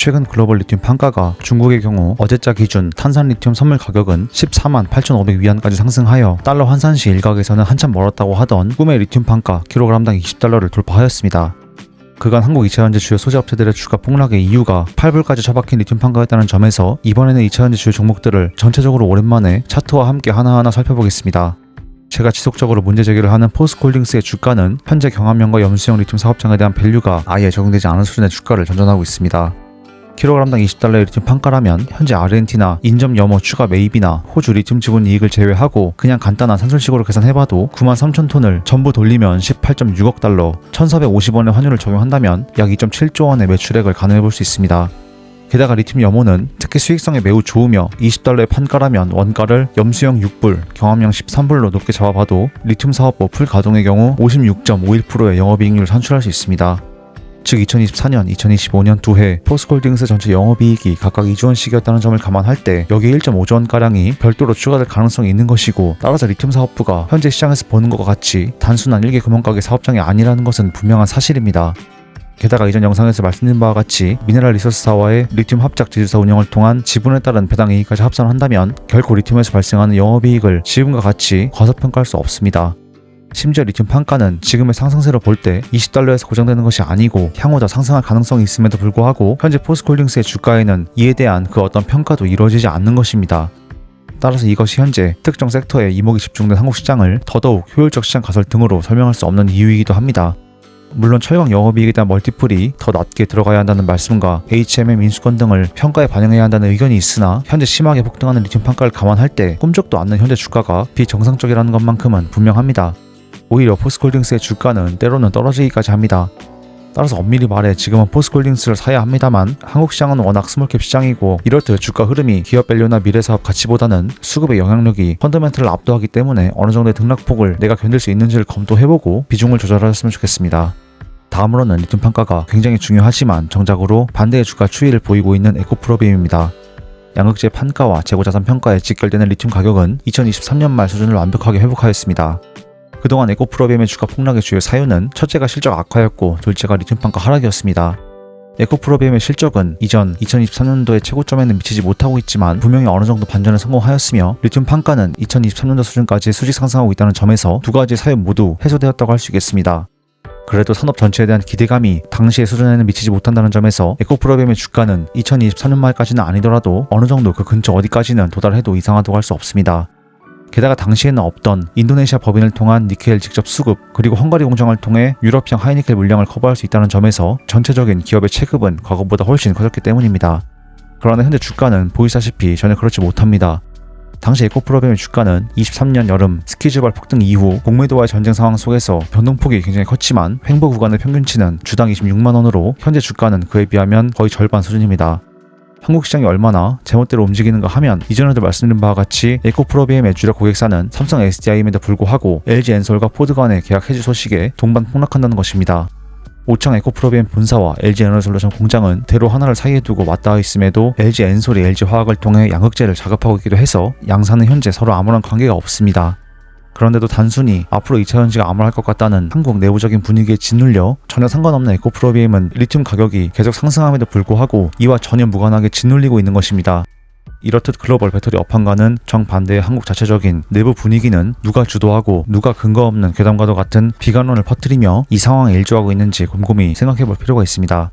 최근 글로벌 리튬 판가가 중국의 경우 어제자 기준 탄산 리튬 선물 가격은 14만 8,500위안까지 상승하여 달러 환산 시 일각에서는 한참 멀었다고 하던 꿈의 리튬 판가 kg당 20달러를 돌파하였습니다. 그간 한국 2차전지 주요 소재업체들의 주가 폭락의 이유가 8불까지 처박힌 리튬 판가였다는 점에서 이번에는 2차전지 주요 종목들을 전체적으로 오랜만에 차트와 함께 하나하나 살펴보겠습니다. 제가 지속적으로 문제 제기를 하는 포스코홀딩스의 주가는 현재 경합면과 염수형 리튬 사업장에 대한 밸류가 아예 적용되지 않은 수준의 주가를 전전하고 있습니다. kg당 20달러의 리튬 판가라면 현재 아르헨티나 인접 염호 추가 매입이나 호주 리튬 지분 이익을 제외하고 그냥 간단한 산술식으로 계산해봐도 93,000톤을 전부 돌리면 18.6억 달러, 1,450원의 환율을 적용한다면 약 2.7조 원의 매출액을 가늠해볼 수 있습니다. 게다가 리튬 염호는 특히 수익성이 매우 좋으며 20달러의 판가라면 원가를 염수형 6불, 경합형 13불로 높게 잡아봐도 리튬 사업부 풀 가동의 경우 56.51%의 영업이익률을 산출할 수 있습니다. 즉 2024년, 2025년 두 해 포스코홀딩스 전체 영업이익이 각각 2조 원씩이었다는 점을 감안할 때 여기에 1.5조 원가량이 별도로 추가될 가능성이 있는 것이고, 따라서 리튬 사업부가 현재 시장에서 보는 것과 같이 단순한 일개 금융가게 사업장이 아니라는 것은 분명한 사실입니다. 게다가 이전 영상에서 말씀드린 바와 같이 미네랄 리소스사와의 리튬 합작 제조사 운영을 통한 지분에 따른 배당 이익까지 합산한다면 결코 리튬에서 발생하는 영업이익을 지금과 같이 과소평가할 수 없습니다. 심지어 리튬 판가는 지금의 상승세로 볼 때 20달러에서 고정되는 것이 아니고 향후 더 상승할 가능성이 있음에도 불구하고 현재 포스코홀딩스의 주가에는 이에 대한 그 어떤 평가도 이루어지지 않는 것입니다. 따라서 이것이 현재 특정 섹터에 이목이 집중된 한국 시장을 더더욱 효율적 시장 가설 등으로 설명할 수 없는 이유이기도 합니다. 물론 철강 영업이익에 대한 멀티플이 더 낮게 들어가야 한다는 말씀과 HMM 인수권 등을 평가에 반영해야 한다는 의견이 있으나 현재 심하게 폭등하는 리튬 판가를 감안할 때 꿈쩍도 않는 현재 주가가 비정상적이라는 것만큼은 분명합니다. 오히려 포스코홀딩스의 주가는 때로는 떨어지기까지 합니다. 따라서 엄밀히 말해 지금은 포스코홀딩스를 사야 합니다만 한국 시장은 워낙 스몰캡 시장이고 이렇듯 주가 흐름이 기업 밸류나 미래사업 가치보다는 수급의 영향력이 펀더멘털을 압도하기 때문에 어느 정도의 등락폭을 내가 견딜 수 있는지를 검토해보고 비중을 조절하셨으면 좋겠습니다. 다음으로는 리튬 판가가 굉장히 중요하지만 정작으로 반대의 주가 추이를 보이고 있는 에코프로비움입니다. 양극재 판가와 재고자산 평가에 직결되는 리튬 가격은 2023년 말 수준을 완벽하게 회복하였습니다. 그동안 에코프로비움의 주가 폭락의 주요 사유는 첫째가 실적 악화였고 둘째가 리튬 판가 하락이었습니다. 에코프로비움의 실적은 이전 2023년도의 최고점에는 미치지 못하고 있지만 분명히 어느 정도 반전에 성공하였으며 리튬 판가는 2023년도 수준까지 수직 상승하고 있다는 점에서 두 가지 사유 모두 해소되었다고 할 수 있겠습니다. 그래도 산업 전체에 대한 기대감이 당시의 수준에는 미치지 못한다는 점에서 에코프로비움의 주가는 2023년 말까지는 아니더라도 어느 정도 그 근처 어디까지는 도달해도 이상하다고 할 수 없습니다. 게다가 당시에는 없던 인도네시아 법인을 통한 니켈 직접 수급 그리고 헝가리 공장을 통해 유럽형 하이니켈 물량을 커버할 수 있다는 점에서 전체적인 기업의 체급은 과거보다 훨씬 커졌기 때문입니다. 그러나 현재 주가는 보시다시피 전혀 그렇지 못합니다. 당시 에코프로비움의 주가는 23년 여름 스키즈발 폭등 이후 공매도와의 전쟁 상황 속에서 변동폭이 굉장히 컸지만 횡보 구간의 평균치는 주당 26만원으로 현재 주가는 그에 비하면 거의 절반 수준입니다. 한국 시장이 얼마나 제멋대로 움직이는가 하면 이전에도 말씀드린 바와 같이 에코프로비움의 주력 고객사는 삼성 SDI임에도 불구하고 LG엔솔과 포드 간의 계약 해지 소식에 동반 폭락한다는 것입니다. 오창 에코프로비움 본사와 LG에너솔루션 공장은 대로 하나를 사이에 두고 맞닿아 있음에도 LG엔솔이 LG화학을 통해 양극재를 작업하고 있기도 해서 양사는 현재 서로 아무런 관계가 없습니다. 그런데도 단순히 앞으로 2차전지가 암울할 것 같다는 한국 내부적인 분위기에 짓눌려 전혀 상관없는 에코프로비움은 리튬 가격이 계속 상승함에도 불구하고 이와 전혀 무관하게 짓눌리고 있는 것입니다. 이렇듯 글로벌 배터리 업황과는 정반대의 한국 자체적인 내부 분위기는 누가 주도하고 누가 근거 없는 괴담과도 같은 비관론을 퍼뜨리며 이 상황에 일조하고 있는지 곰곰이 생각해볼 필요가 있습니다.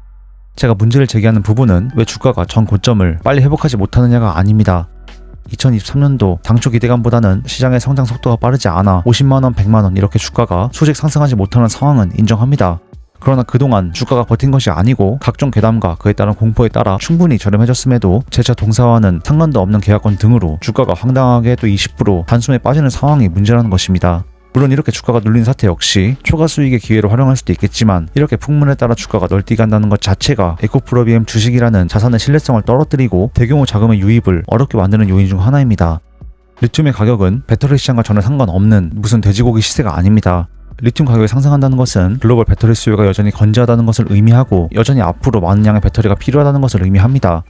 제가 문제를 제기하는 부분은 왜 주가가 전 고점을 빨리 회복하지 못하느냐가 아닙니다. 2023년도 당초 기대감보다는 시장의 성장 속도가 빠르지 않아 50만원, 100만원 이렇게 주가가 수직 상승하지 못하는 상황은 인정합니다. 그러나 그동안 주가가 버틴 것이 아니고 각종 괴담과 그에 따른 공포에 따라 충분히 저렴해졌음에도 재차 동사와는 상관도 없는 계약권 등으로 주가가 황당하게 또 20% 단숨에 빠지는 상황이 문제라는 것입니다. 물론 이렇게 주가가 눌린 사태 역시 초과 수익의 기회로 활용할 수도 있겠지만 이렇게 풍문에 따라 주가가 널뛰게 한다는 것 자체가 에코프로비움 주식이라는 자산의 신뢰성을 떨어뜨리고 대규모 자금의 유입을 어렵게 만드는 요인 중 하나입니다. 리튬의 가격은 배터리 시장과 전혀 상관없는 무슨 돼지고기 시세가 아닙니다. 리튬 가격이 상승한다는 것은 글로벌 배터리 수요가 여전히 건재하다는 것을 의미하고 여전히 앞으로 많은 양의 배터리가 필요하다는 것을 의미합니다.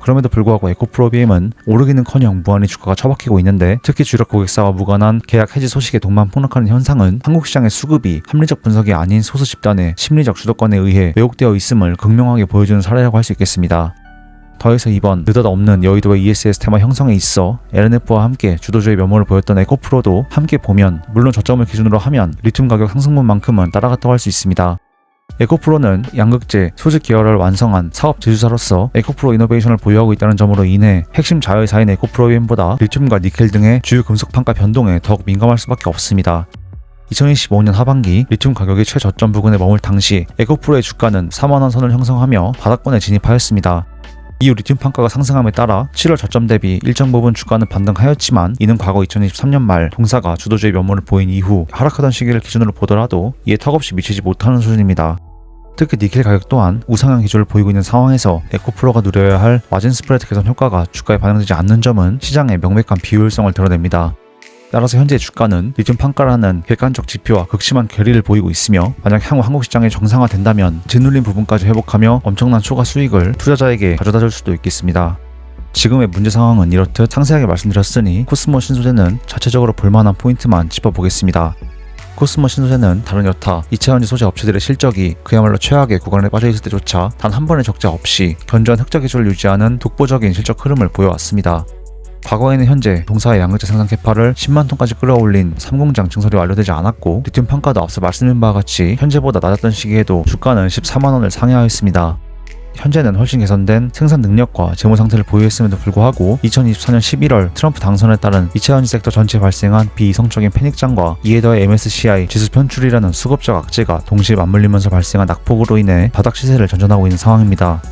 그럼에도 불구하고 에코프로비엠은 오르기는커녕 무한히 주가가 처박히고 있는데, 특히 주력 고객사와 무관한 계약 해지 소식에 돈만 폭락하는 현상은 한국 시장의 수급이 합리적 분석이 아닌 소수 집단의 심리적 주도권에 의해 왜곡되어 있음을 극명하게 보여주는 사례라고 할 수 있겠습니다. 더해서 이번 느닷없는 여의도의 ESS 테마 형성에 있어 LNF와 함께 주도주의 면모를 보였던 에코프로도 함께 보면 물론 저점을 기준으로 하면 리튬 가격 상승분만큼은 따라갔다고 할 수 있습니다. 에코프로는 양극재, 소재 계열을 완성한 사업 제휴사로서 에코프로 이노베이션을 보유하고 있다는 점으로 인해 핵심 자회사인 에코프로비엠보다 리튬과 니켈 등의 주요 금속 판가 변동에 더욱 민감할 수밖에 없습니다. 2025년 하반기 리튬 가격이 최저점 부근에 머물 당시 에코프로의 주가는 4만원 선을 형성하며 바닥권에 진입하였습니다. 이후 리튬 판가가 상승함에 따라 7월 저점 대비 일정 부분 주가는 반등하였지만, 이는 과거 2023년 말 동사가 주도주의 면모를 보인 이후 하락하던 시기를 기준으로 보더라도 이에 턱없이 미치지 못하는 수준입니다. 특히 니켈 가격 또한 우상향 기조를 보이고 있는 상황에서 에코프로가 누려야 할 마진 스프레드 개선 효과가 주가에 반영되지 않는 점은 시장의 명백한 비효율성을 드러냅니다. 따라서 현재 주가는 리튬 판가라는 객관적 지표와 극심한 괴리를 보이고 있으며, 만약 향후 한국 시장이 정상화된다면 짓눌린 부분까지 회복하며 엄청난 추가 수익을 투자자에게 가져다 줄 수도 있겠습니다. 지금의 문제 상황은 이렇듯 상세하게 말씀드렸으니 코스모 신소재는 자체적으로 볼만한 포인트만 짚어보겠습니다. 코스모 신소재는 다른 여타 2차 전지 소재 업체들의 실적이 그야말로 최악의 구간에 빠져있을 때조차 단 한 번의 적자 없이 견조한 흑자 기조를 유지하는 독보적인 실적 흐름을 보여왔습니다. 과거에는 현재 동사의 양극재 생산 캐파를 10만 톤까지 끌어올린 3공장 증설이 완료되지 않았고, 리튬 판가도 앞서 말씀드린 바와 같이 현재보다 낮았던 시기에도 주가는 14만원을 상회하였습니다. 현재는 훨씬 개선된 생산 능력과 재무 상태를 보유했음에도 불구하고 2024년 11월 트럼프 당선에 따른 2차 전지 섹터 전체에 발생한 비이성적인 패닉장과 이에 더해 MSCI 지수 편출이라는 수급적 악재가 동시에 맞물리면서 발생한 낙폭으로 인해 바닥 시세를 전전하고 있는 상황입니다.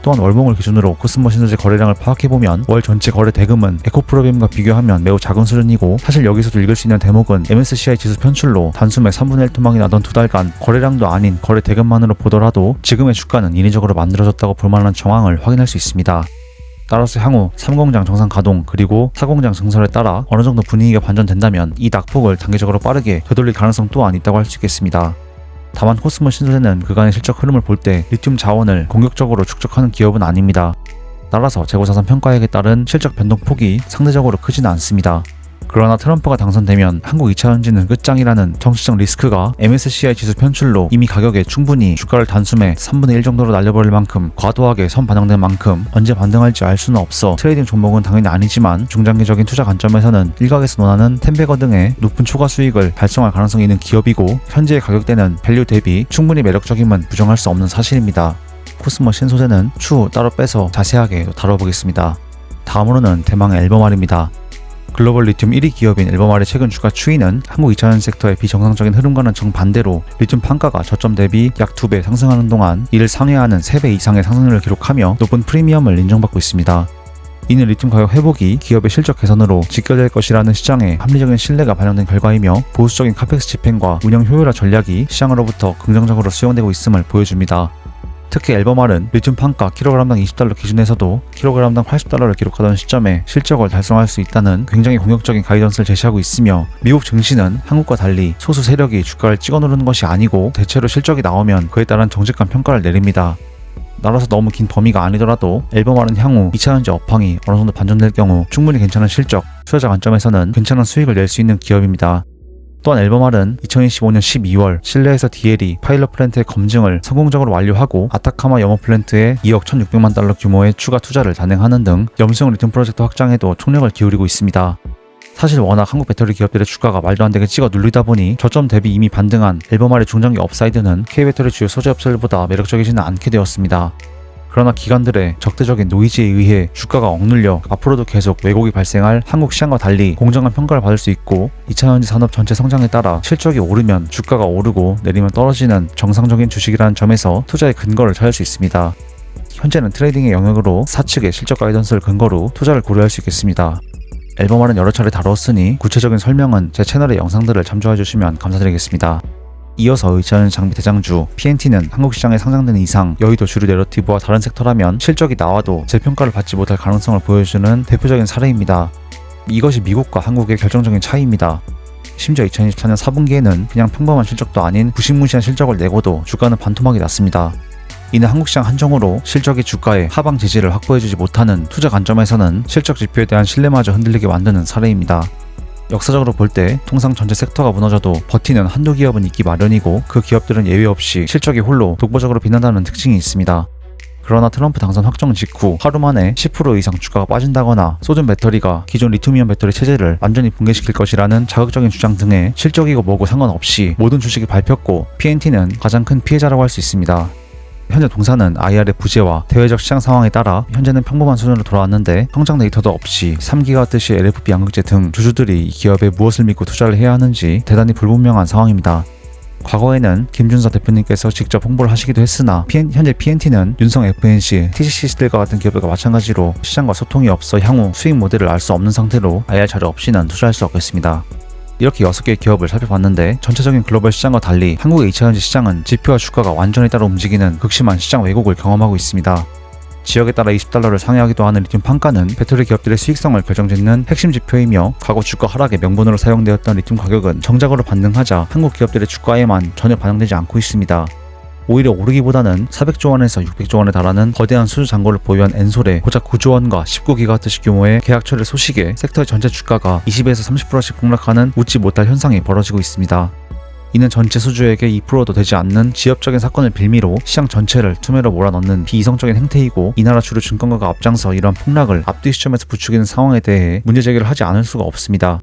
또한 월봉을 기준으로 코스모 신소재 거래량을 파악해보면 월 전체 거래 대금은 에코프로비엠과 비교하면 매우 작은 수준이고, 사실 여기서도 읽을 수 있는 대목은 MSCI 지수 편출로 단숨에 3분의 1 토막이 나던 2달간 거래량도 아닌 거래 대금만으로 보더라도 지금의 주가는 인위적으로 만들어졌다고 볼 만한 정황을 확인할 수 있습니다. 따라서 향후 3공장 정상 가동 그리고 4공장 증설에 따라 어느 정도 분위기가 반전된다면 이 낙폭을 단계적으로 빠르게 되돌릴 가능성 또한 있다고 할 수 있겠습니다. 다만 코스모 신소재는 그간의 실적 흐름을 볼 때 리튬 자원을 공격적으로 축적하는 기업은 아닙니다. 따라서 재고자산 평가액에 따른 실적 변동폭이 상대적으로 크지는 않습니다. 그러나 트럼프가 당선되면 한국 2차 전지는 끝장이라는 정치적 리스크가 MSCI 지수 편출로 이미 가격에 충분히 주가를 단숨에 3분의 1 정도로 날려버릴 만큼 과도하게 선반영된 만큼 언제 반등할지 알 수는 없어 트레이딩 종목은 당연히 아니지만, 중장기적인 투자 관점에서는 일각에서 논하는 텐베거 등의 높은 초과 수익을 달성할 가능성이 있는 기업이고, 현재의 가격대는 밸류 대비 충분히 매력적임은 부정할 수 없는 사실입니다. 코스모 신소재는 추후 따로 빼서 자세하게 다뤄보겠습니다. 다음으로는 대망의 앨범알입니다. 글로벌 리튬 1위 기업인 앨범알의 최근 주가 추이는 한국 2차 전지 섹터의 비정상적인 흐름과는 정반대로 리튬 판가가 저점 대비 약 2배 상승하는 동안 이를 상회하는 3배 이상의 상승률을 기록하며 높은 프리미엄을 인정받고 있습니다. 이는 리튬 가격 회복이 기업의 실적 개선으로 직결될 것이라는 시장의 합리적인 신뢰가 반영된 결과이며, 보수적인 카펙스 집행과 운영 효율화 전략이 시장으로부터 긍정적으로 수용되고 있음을 보여줍니다. 특히 앨범알은 리튬 판가 kg당 20달러 기준에서도 kg당 80달러를 기록하던 시점에 실적을 달성할 수 있다는 굉장히 공격적인 가이던스를 제시하고 있으며, 미국 증시는 한국과 달리 소수 세력이 주가를 찍어 누르는 것이 아니고 대체로 실적이 나오면 그에 따른 정직한 평가를 내립니다. 따라서 너무 긴 범위가 아니더라도 앨범알은 향후 2차 전지 업황이 어느 정도 반전될 경우 충분히 괜찮은 실적, 투자자 관점에서는 괜찮은 수익을 낼 수 있는 기업입니다. 또한 앨범알은 2025년 12월 실내에서 DLE 파일럿 플랜트의 검증을 성공적으로 완료하고 아타카마 염호 플랜트에 2억 1,600만 달러 규모의 추가 투자를 단행하는 등 염수형 리튬 프로젝트 확장에도 총력을 기울이고 있습니다. 사실 워낙 한국 배터리 기업들의 주가가 말도 안 되게 찍어 눌리다 보니 저점 대비 이미 반등한 앨범알의 중장기 업사이드는 K배터리 주요 소재 업체들보다 매력적이지는 않게 되었습니다. 그러나 기관들의 적대적인 노이즈에 의해 주가가 억눌려 앞으로도 계속 왜곡이 발생할 한국 시장과 달리 공정한 평가를 받을 수 있고, 2차 전지 산업 전체 성장에 따라 실적이 오르면 주가가 오르고 내리면 떨어지는 정상적인 주식이라는 점에서 투자의 근거를 찾을 수 있습니다. 현재는 트레이딩의 영역으로 사측의 실적 가이던스를 근거로 투자를 고려할 수 있겠습니다. 앨범알은 여러 차례 다루었으니 구체적인 설명은 제 채널의 영상들을 참조해 주시면 감사드리겠습니다. 이어서 2차 전지 장비 대장주 PNT는 한국 시장에 상장되는 이상 여의도 주류 내러티브와 다른 섹터라면 실적이 나와도 재평가를 받지 못할 가능성을 보여주는 대표적인 사례입니다. 이것이 미국과 한국의 결정적인 차이입니다. 심지어 2024년 4분기에는 그냥 평범한 실적도 아닌 무시무시한 실적을 내고도 주가는 반토막이 났습니다. 이는 한국 시장 한정으로 실적이 주가의 하방 지지를 확보해주지 못하는 투자 관점에서는 실적 지표에 대한 신뢰마저 흔들리게 만드는 사례입니다. 역사적으로 볼 때 통상 전체 섹터가 무너져도 버티는 한두 기업은 있기 마련이고 그 기업들은 예외 없이 실적이 홀로 독보적으로 빛난다는 특징이 있습니다. 그러나 트럼프 당선 확정 직후 하루 만에 10% 이상 주가가 빠진다거나 소전 배터리가 기존 리튬이온 배터리 체제를 완전히 붕괴시킬 것이라는 자극적인 주장 등의 실적이고 뭐고 상관없이 모든 주식이 밟혔고 PNT는 가장 큰 피해자라고 할 수 있습니다. 현재 동사는 IR의 부재와 대외적 시장 상황에 따라 현재는 평범한 수준으로 돌아왔는데 성장 데이터도 없이 3기가 뜻이 LFP 양극재 등 주주들이 이 기업에 무엇을 믿고 투자를 해야 하는지 대단히 불분명한 상황입니다. 과거에는 김준서 대표님께서 직접 홍보를 하시기도 했으나 현재 PNT는 윤성 FNC, TCC들과 같은 기업들과 마찬가지로 시장과 소통이 없어 향후 수익 모델을 알 수 없는 상태로 IR 자료 없이는 투자할 수 없겠습니다. 이렇게 6개의 기업을 살펴봤는데 전체적인 글로벌 시장과 달리 한국의 2차전지 시장은 지표와 주가가 완전히 따로 움직이는 극심한 시장 왜곡을 경험하고 있습니다. 지역에 따라 $20를 상회하기도 하는 리튬 판가는 배터리 기업들의 수익성을 결정짓는 핵심 지표이며 과거 주가 하락의 명분으로 사용되었던 리튬 가격은 정작으로 반등하자 한국 기업들의 주가에만 전혀 반영되지 않고 있습니다. 오히려 오르기보다는 400조 원에서 600조 원에 달하는 거대한 수주 잔고를 보유한 엔솔의 고작 9조 원과 19기가와트 규모의 계약 처리 소식에 섹터의 전체 주가가 20에서 30%씩 폭락하는 웃지 못할 현상이 벌어지고 있습니다. 이는 전체 수주액의 2%도 되지 않는 지엽적인 사건을 빌미로 시장 전체를 투매로 몰아넣는 비이성적인 행태이고 이 나라 주류 증권가가 앞장서 이러한 폭락을 앞뒤 시점에서 부추기는 상황에 대해 문제 제기를 하지 않을 수가 없습니다.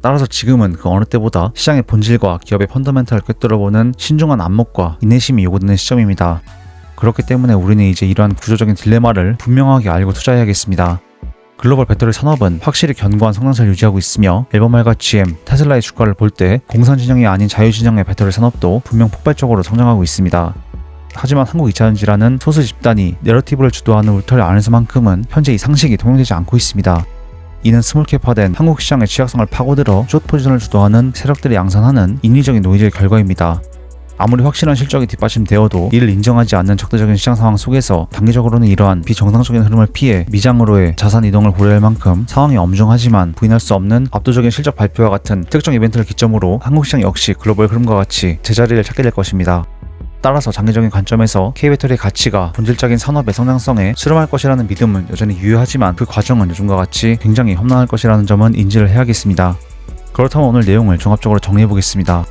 따라서 지금은 그 어느 때보다 시장의 본질과 기업의 펀더멘탈을 꿰뚫어보는 신중한 안목과 인내심이 요구되는 시점입니다. 그렇기 때문에 우리는 이제 이러한 구조적인 딜레마를 분명하게 알고 투자해야겠습니다. 글로벌 배터리 산업은 확실히 견고한 성장세를 유지하고 있으며 앨범알과 GM, 테슬라의 주가를 볼 때 공산 진영이 아닌 자유 진영의 배터리 산업도 분명 폭발적으로 성장하고 있습니다. 하지만 한국 2차전지라는 소수 집단이 내러티브를 주도하는 울타리 안에서만큼은 현재 이 상식이 통용되지 않고 있습니다. 이는 스몰캡화된 한국 시장의 취약성을 파고들어 숏 포지션을 주도하는 세력들이 양산하는 인위적인 노이즈의 결과입니다. 아무리 확실한 실적이 뒷받침되어도 이를 인정하지 않는 적대적인 시장 상황 속에서 단기적으로는 이러한 비정상적인 흐름을 피해 미장으로의 자산 이동을 고려할 만큼 상황이 엄중하지만 부인할 수 없는 압도적인 실적 발표와 같은 특정 이벤트를 기점으로 한국 시장 역시 글로벌 흐름과 같이 제자리를 찾게 될 것입니다. 따라서 장기적인 관점에서 K배터리의 가치가 본질적인 산업의 성장성에 수렴할 것이라는 믿음은 여전히 유효하지만 그 과정은 요즘과 같이 굉장히 험난할 것이라는 점은 인지를 해야겠습니다. 그렇다면 오늘 내용을 종합적으로 정리해보겠습니다.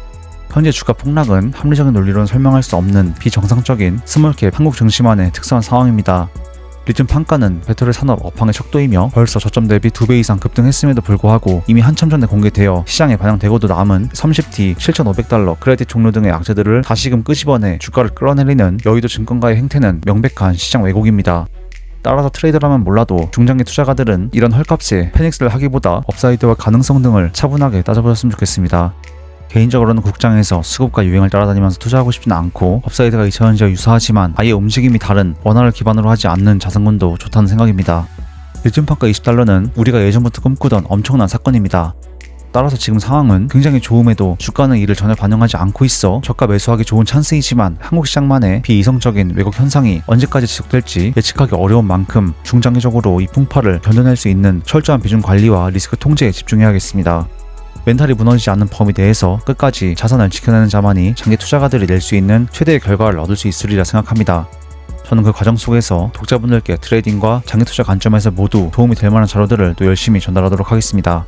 현재 주가 폭락은 합리적인 논리로는 설명할 수 없는 비정상적인 스몰캡 한국 증시만의 특수한 상황입니다. 리튬 판가는 배터리 산업 업황의 척도이며 벌써 저점 대비 2배 이상 급등했음에도 불구하고 이미 한참 전에 공개되어 시장에 반영되고도 남은 30T 7,500달러 크레딧 종류 등의 악재들을 다시금 끄집어내 주가를 끌어내리는 여의도 증권가의 행태는 명백한 시장 왜곡입니다. 따라서 트레이더라면 몰라도 중장기 투자가들은 이런 헐값에 패닉스를 하기보다 업사이드와 가능성 등을 차분하게 따져보셨으면 좋겠습니다. 개인적으로는 국장에서 수급과 유행을 따라다니면서 투자하고 싶지는 않고 업사이드가 2차전지와 유사하지만 아예 움직임이 다른 원화를 기반으로 하지 않는 자산군도 좋다는 생각입니다. 리튬 판가 $20는 우리가 예전부터 꿈꾸던 엄청난 사건입니다. 따라서 지금 상황은 굉장히 좋음에도 주가는 이를 전혀 반영하지 않고 있어 저가 매수하기 좋은 찬스이지만 한국 시장만의 비이성적인 왜곡 현상이 언제까지 지속될지 예측하기 어려운 만큼 중장기적으로 이 풍파를 견뎌낼 수 있는 철저한 비중 관리와 리스크 통제에 집중해야겠습니다. 멘탈이 무너지지 않는 범위 내에서 끝까지 자산을 지켜내는 자만이 장기 투자가들이 낼 수 있는 최대의 결과를 얻을 수 있으리라 생각합니다. 저는 그 과정 속에서 독자분들께 트레이딩과 장기 투자 관점에서 모두 도움이 될 만한 자료들을 또 열심히 전달하도록 하겠습니다.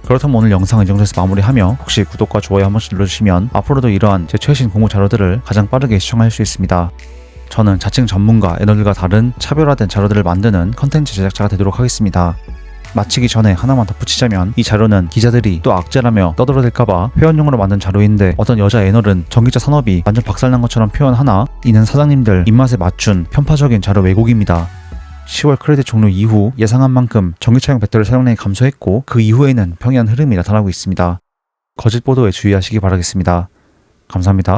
그렇다면 오늘 영상은 이 정도에서 마무리하며 혹시 구독과 좋아요 한 번씩 눌러주시면 앞으로도 이러한 제 최신 공부 자료들을 가장 빠르게 시청할 수 있습니다. 저는 자칭 전문가 애널들과 다른 차별화된 자료들을 만드는 컨텐츠 제작자가 되도록 하겠습니다. 마치기 전에 하나만 덧붙이자면 이 자료는 기자들이 또 악재라며 떠들어댈까봐 회원용으로 만든 자료인데 어떤 여자 애널은 전기차 산업이 완전 박살난 것처럼 표현하나 이는 사장님들 입맛에 맞춘 편파적인 자료 왜곡입니다. 10월 크레딧 종료 이후 예상한 만큼 전기차용 배터리 사용량이 감소했고 그 이후에는 평이한 흐름이 나타나고 있습니다. 거짓 보도에 주의하시기 바라겠습니다. 감사합니다.